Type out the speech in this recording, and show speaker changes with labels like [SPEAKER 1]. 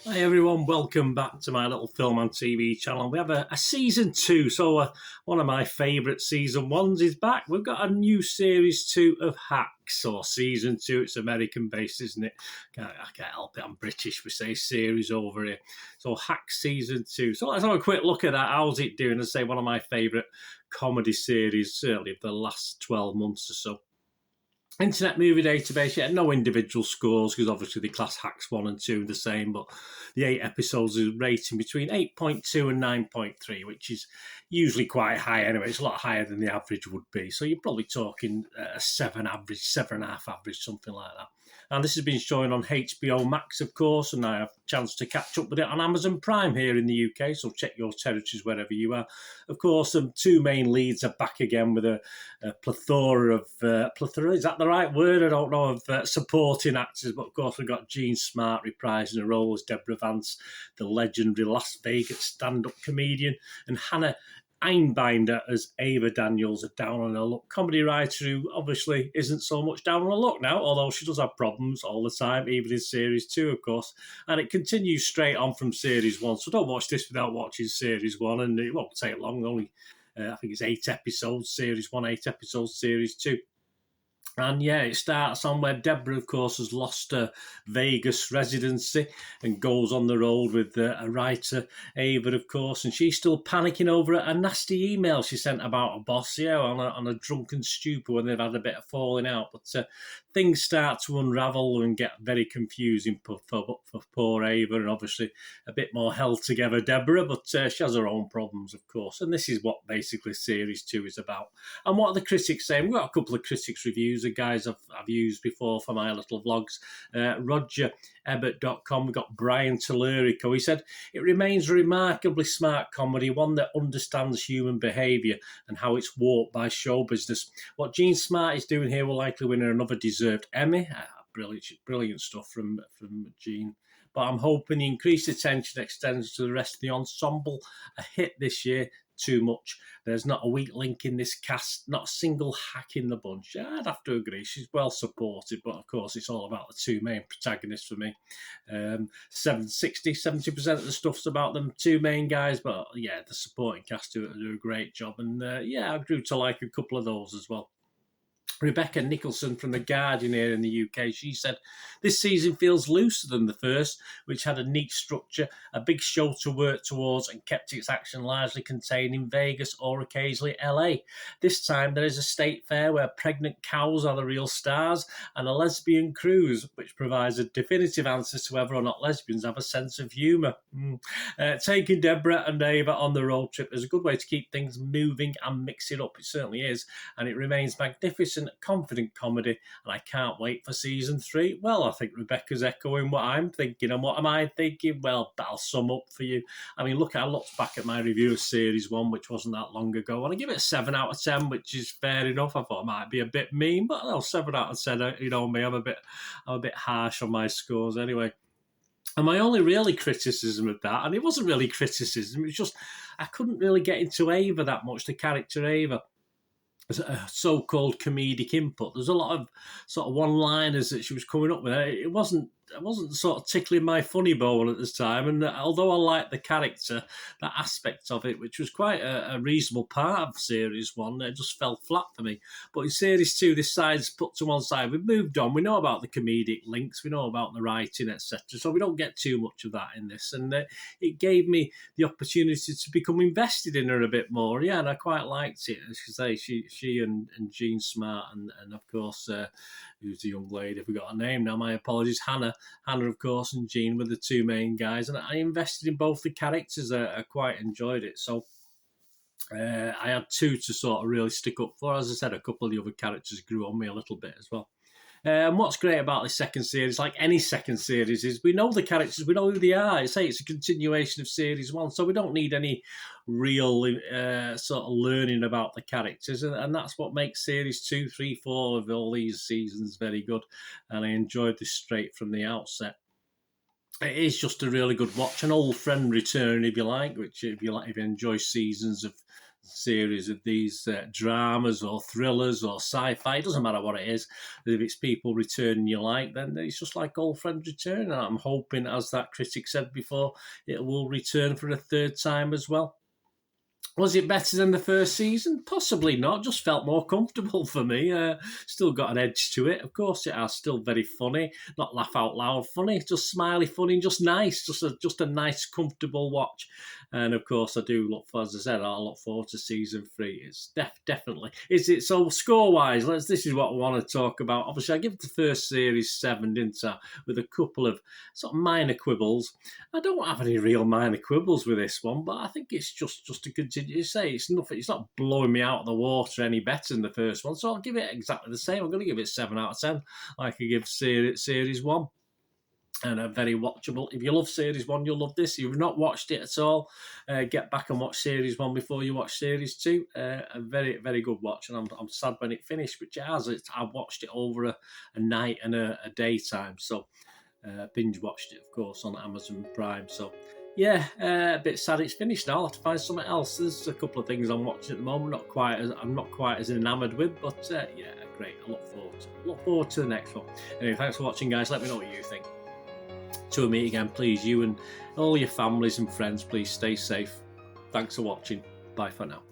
[SPEAKER 1] Hi everyone, welcome back to my little film and TV channel. We have a season 2, so one of my favourite season 1s is back. We've got a new series 2 of Hacks, or season 2. It's American based, isn't it? I can't help it, I'm British, we say series over here. So Hacks season 2. So let's have a quick look at that. How's it doing? I say one of my favourite comedy series, certainly of the last 12 months or so. Internet Movie Database, yeah, no individual scores because obviously the class Hacks 1 and 2 are the same, but the 8 episodes is rating between 8.2 and 9.3, which is usually quite high anyway. It's a lot higher than the average would be. So you're probably talking a 7 average, 7.5 average, something like that. And this has been shown on HBO Max, of course, and I have a chance to catch up with it on Amazon Prime here in the UK, so check your territories wherever you are. Of course, two main leads are back again with a plethora of, is that the right word? I don't know, of supporting actors, but of course we've got Jean Smart reprising her role as Deborah Vance, the legendary Las Vegas stand-up comedian, and Hannah Einbinder as Ava Daniels, a down on her luck comedy writer who obviously isn't so much down on her luck now, although she does have problems all the time, even in series 2, of course. And it continues straight on from series 1, so don't watch this without watching series 1, and it won't take long, only I think it's 8 episodes, series 1, 8 episodes, series 2. And yeah, it starts on where Deborah, of course, has lost her Vegas residency and goes on the road with a writer, Ava, of course, and she's still panicking over a nasty email she sent about a boss, on a drunken stupor when they've had a bit of falling out. But things start to unravel and get very confusing for poor Ava, and obviously a bit more held together Deborah, but she has her own problems, of course. And this is what basically Series 2 is about. And what are the critics saying? We've got a couple of critics' reviews, the guys I've used before for my little vlogs. RogerEbbert.com, we've got Brian Tellurico. He said, it remains a remarkably smart comedy, one that understands human behaviour and how it's warped by show business. What Jean Smart is doing here will likely win her another deserved Emmy. Brilliant stuff from Jean. But I'm hoping the increased attention extends to the rest of the ensemble. A hit this year, too much. There's not a weak link in this cast, not a single hack in the bunch. I'd have to agree. She's well supported, but of course it's all about the two main protagonists for me. 70% of the stuff's about them two main guys, but yeah, the supporting cast do a great job. And I grew to like a couple of those as well. Rebecca Nicholson from The Guardian here in the UK, she said, this season feels looser than the first, which had a neat structure, a big show to work towards, and kept its action largely contained in Vegas or occasionally LA. This time there is a state fair where pregnant cows are the real stars, and a lesbian cruise, which provides a definitive answer to whether or not lesbians have a sense of humour. Taking Deborah and Ava on the road trip is a good way to keep things moving and mix it up. It certainly is, and it remains magnificent, confident comedy, and I can't wait for season 3. Well, I think Rebecca's echoing what I'm thinking, and what am I thinking? Well, that'll sum up for you. I mean, I looked back at my review of series 1, which wasn't that long ago, and I give it a 7 out of 10, which is fair enough. I thought it might be a bit mean, but 7 out of 10. You know me, I'm a bit harsh on my scores anyway. And my only really criticism of that, and it wasn't really criticism, it was just I couldn't really get into Ava that much, the character Ava. So-called comedic input. There's a lot of sort of one-liners that she was coming up with. It wasn't sort of tickling my funny bone at this time. And although I liked the character, that aspect of it, which was quite a reasonable part of Series 1, it just fell flat for me. But in Series 2, this side's put to one side. We've moved on. We know about the comedic links. We know about the writing, etc. So we don't get too much of that in this. And it gave me the opportunity to become invested in her a bit more. Yeah, and I quite liked it. As you say, she and Jean Smart and of course, who's the young lady? I forgot her name now. My apologies. Hannah, of course, and Jean were the two main guys, and I invested in both the characters. I quite enjoyed it. So I had 2 to sort of really stick up for. As I said, a couple of the other characters grew on me a little bit as well. And what's great about the second series, like any second series, is we know the characters, we know who they are. It's a continuation of Series 1, so we don't need any real sort of learning about the characters, and that's what makes Series 2, 3, 4 of all these seasons very good, and I enjoyed this straight from the outset. It is just a really good watch, an old friend return, if you like, which if you enjoy seasons of series of these dramas or thrillers or sci-fi. It doesn't matter what it is. If it's people returning you like, then it's just like old friends returning. I'm hoping, as that critic said before, it will return for a third time as well. Was it better than the first season? Possibly not. Just felt more comfortable for me. Still got an edge to it. Of course it has. Still very funny. Not laugh out loud funny. Just smiley funny and just nice. Just a nice, comfortable watch. And of course I do look for, as I said, I look forward to season 3. It's definitely. Is it so score-wise? This is what I want to talk about. Obviously I give the first series 7, didn't I? With a couple of sort of minor quibbles. I don't have any real minor quibbles with this one, but I think it's just a good. You say it's nothing. It's not blowing me out of the water any better than the first one, so I'll give it exactly the same. I'm going to give it 7 out of 10, like I give series 1, and a very watchable. If you love series 1, you'll love this. If you've not watched it at all, get back and watch series 1 before you watch series 2. A very, very good watch, and I'm sad when it finished, which it has. I watched it over a night and a daytime, so binge watched it, of course, on Amazon Prime. So. Yeah, a bit sad it's finished now. I'll have to find something else. There's a couple of things I'm watching at the moment. I'm not quite as enamoured with, but yeah, great. I look forward to the next one. Anyway, thanks for watching, guys. Let me know what you think. Till we meet again, please, you and all your families and friends, please stay safe. Thanks for watching. Bye for now.